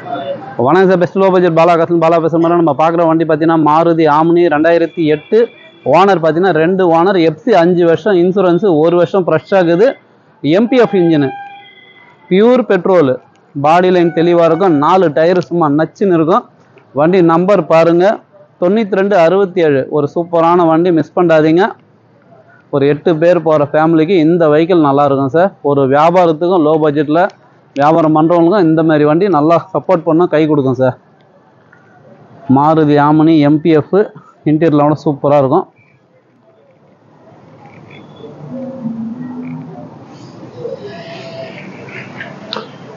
வணக்கம் sir, best low budget Bala பேசுகிற நம்ம பார்க்குற வண்டி பார்த்தீங்கன்னா மாருதி ஆம்னி 2008. ஓனர் பார்த்தீங்கன்னா 2 ஓனர், எஃப்சி 5 வருஷம், இன்சூரன்ஸு 1 வருஷம் ஃப்ரெஷ்ஷாக இருக்குது. எம்பிஎஃப் இன்ஜினு, பியூர் பெட்ரோலு, பாடி லைன் தெளிவாக இருக்கும், 4 டயரு சும்மா நச்சுன்னு இருக்கும். வண்டி நம்பர் பாருங்கள் 9267. ஒரு சூப்பரான வண்டி, மிஸ் பண்ணாதீங்க. ஒரு 8 பேர் போகிற ஃபேமிலிக்கு இந்த வெஹிக்கிள் நல்லாயிருக்கும் சார். ஒரு வியாபாரத்துக்கும் லோ பட்ஜெட்டில் வியாபாரம் பண்ணுறவங்களுக்கும் இந்த மாதிரி வண்டி நல்லா சப்போர்ட் பண்ண கை கொடுக்கும் சார். மாருதி ஆம்னி எம்பிஎஃப், இன்டீரியரோட சூப்பராக இருக்கும்.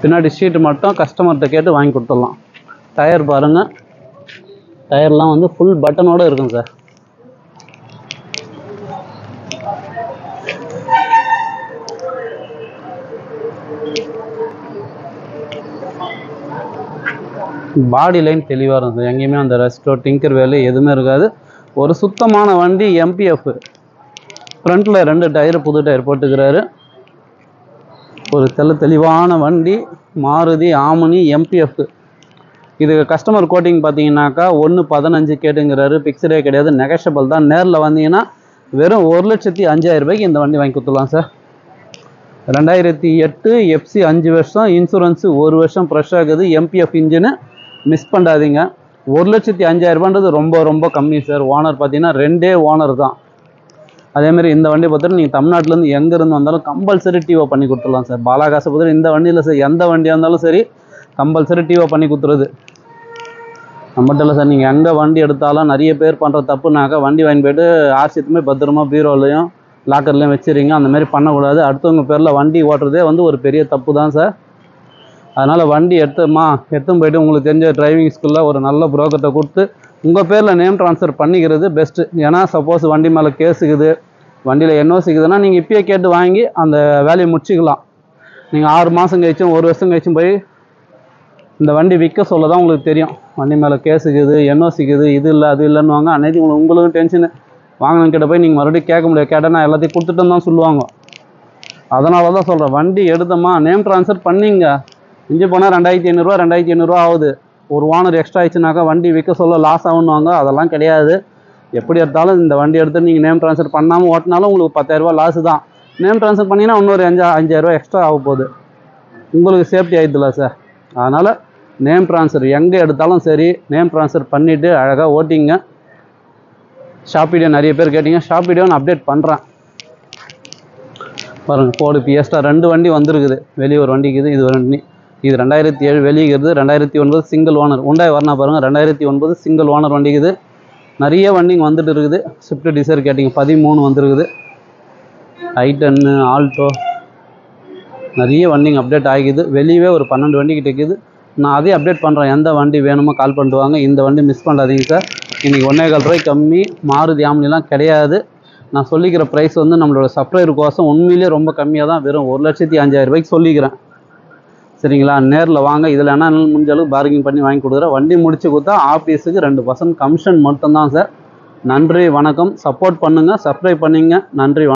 பின்னாடி ஷீட்டு மட்டும் கஸ்டமர்கிட்ட கேட்டு வாங்கி கொடுத்துடலாம். டயர் பாருங்கள், டயர்லாம் வந்து ஃபுல் பட்டனோடு இருக்கும் சார். பாடி லைன் தெளிவாக இருக்கும் சார். எங்கேயுமே அந்த ரெஸ்டோ டிங்கர் வேலை எதுவுமே இருக்காது. ஒரு சுத்தமான வண்டி. எம்பிஎஃப் ஃப்ரண்ட்டில் 2 டயரு புது டயர் போட்டுக்கிறாரு. ஒரு தெளிவான வண்டி மாருதி ஆம்னி எம்பிஎஃப். இது கஸ்டமர் கோட்டிங் பார்த்தீங்கன்னாக்கா 1.15 கேட்டுங்கிறாரு. பிக்சடே கிடையாது, நெகஷபிள் தான். நேரில் வந்தீங்கன்னா வெறும் 1,05,000 ரூபாய்க்கு இந்த வண்டி வாங்கி கொடுத்துடலாம் சார். 2008, எஃப்சி 5 வருஷம், இன்சூரன்ஸு 1 வருஷம் ஃப்ரெஷ்ஷாக இருக்குது. எம்பிஎஃப் இன்ஜினு, மிஸ் பண்ணாதீங்க. 1,05,000 ரூபான்றது ரொம்ப கம்மி சார். ஓனர் பார்த்தீங்கன்னா 2 ஓனர் தான். அதேமாதிரி இந்த வண்டி பார்த்தீங்கன்னா நீங்கள் தமிழ்நாட்டிலேருந்து எங்கேருந்து வந்தாலும் கம்பல்சரி டிஓ பண்ணி கொடுத்துடலாம் சார். பாலாகாசை பார்த்தீங்கன்னா இந்த வண்டியில் சார் எந்த வண்டியாக இருந்தாலும் சரி கம்பல்சரி டிஓ பண்ணி கொடுத்துருது. நம்மகிட்ட இல்லை சார். நீங்கள் எங்கே வண்டி எடுத்தாலும் நிறைய பேர் பண்ணுற தப்புனாக்கா வண்டி வாங்கி போய்ட்டு ஆர்சியத்துமே பத்திரமா பீரோலையும் லாக்கர்லையும் வச்சுருங்க. அந்தமாதிரி பண்ணக்கூடாது. அடுத்தவங்க பேரில் வண்டி ஓட்டுறதே வந்து ஒரு பெரிய தப்பு தான் சார். அதனால் வண்டி எடுத்துன்னு போய்ட்டு உங்களுக்கு தெரிஞ்ச டிரைவிங் ஸ்கூலில் ஒரு நல்ல புரோக்கர்கிட்ட கொடுத்து உங்கள் பேரில் நேம் ட்ரான்ஸ்ஃபர் பண்ணிக்கிறது பெஸ்ட்டு. ஏன்னா சப்போஸ் வண்டி மேலே கேஸுக்குது, வண்டியில் என்ஓசிக்குதுன்னா நீங்கள் இப்பயே கேட்டு வாங்கி அந்த வேலையை முடிச்சிக்கலாம். நீங்கள் 6 மாதம் கழிச்சும் 1 வருஷம் கழிச்சும் போய் இந்த வண்டி விற்க சொல்ல தான் உங்களுக்கு தெரியும் வண்டி மேலே கேஸுக்குது, என்ஓசிக்குது, இது இல்லை அது இல்லைன்னு வாங்க. அன்னைக்கு உங்களுக்கும் டென்ஷனு. வாங்கின கிட்ட போய் நீங்கள் மறுபடியும் கேட்க முடியாது. கேட்டால் நான் எல்லாத்தையும் கொடுத்துட்டேன்னு தான் சொல்லுவாங்க. அதனால தான் சொல்கிறேன், வண்டி எடுத்தோமா நேம் ட்ரான்ஸ்ஃபர் பண்ணிங்க. இஞ்சி போனால் 2,500 ஆகுது. ஒரு ஓனர் எக்ஸ்ட்ரா ஆயிடுச்சுனாக்கா வண்டி விற்க சொல்ல லாஸ் ஆகுன்னுவாங்க. அதெல்லாம் கிடையாது. எப்படி எடுத்தாலும் இந்த வண்டி எடுத்து நீங்கள் நேம் ட்ரான்ஸ்ஃபர் பண்ணாமல் ஓட்டினாலும் உங்களுக்கு 10,000 லாஸு தான். நேம் ட்ரான்ஸ்ஃபர் பண்ணிங்கன்னா இன்னொரு 5,000 எக்ஸ்ட்ரா ஆக போகுது. உங்களுக்கு சேஃப்டி ஆகிடுதுல சார். அதனால் நேம் ட்ரான்ஸ்ஃபர் எங்கே எடுத்தாலும் சரி நேம் ட்ரான்ஸ்ஃபர் பண்ணிவிட்டு அழகாக ஓட்டிங்க. ஷாப் வீடியோ நிறைய பேர் கேட்டிங்க. ஷாப் வீடியோ நான் அப்டேட் பண்ணுறேன் பாருங்கள். ஃபோர்டு ஃபியஸ்டா 2 வண்டி வந்துருக்குது. வெளியே ஒரு வண்டிக்குது, இது ஒரு வண்டி. இது 2007 வெளியிகிறது. 2009 சிங்கிள் ஓனர். உண்டாய் வரனா பாருங்கள். 2009 சிங்கிள் ஓனர் வண்டிக்குது. நிறைய வண்டிங்க வந்துட்டு இருக்குது. ஸ்விஃப்ட் டிசைர் கேட்டிங்க 13 வந்துருக்குது. i10, ஆல்டோ, நிறைய வண்டிங்க அப்டேட் ஆகிக்குது. வெளியவே ஒரு 12 வண்டிக்கிட்ட இருக்குது. நான் அதே அப்டேட் பண்ணுறேன். எந்த வண்டி வேணுமோ கால் பண்ணிட்டு வாங்க. இந்த வண்டி மிஸ் பண்ணாதீங்க சார். இன்றைக்கி 1,4 ரூபாய் கம்மி. மாருதி ஆம்னிலாம் கிடையாது. நான் சொல்லிக்கிற ப்ரைஸ் வந்து நம்மளோட சப்ளையர் கோசம் உண்மையிலே ரொம்ப கம்மியாக தான், வெறும் 1,05,000 ரூபாய்க்கு சொல்லிக்கிறேன். சரிங்களா? நேரில் வாங்க. இதில் என்ன முடிஞ்ச அளவுக்கு பார்கிங் பண்ணி வாங்கி கொடுக்குறேன். வண்டி முடிச்சு கொடுத்தா ஆஃபீஸுக்கு 2% கமிஷன் மட்டும்தான் சார். நன்றி, வணக்கம். சப்போர்ட் பண்ணுங்கள், சப்ஸ்கிரைப் பண்ணிங்க. நன்றி.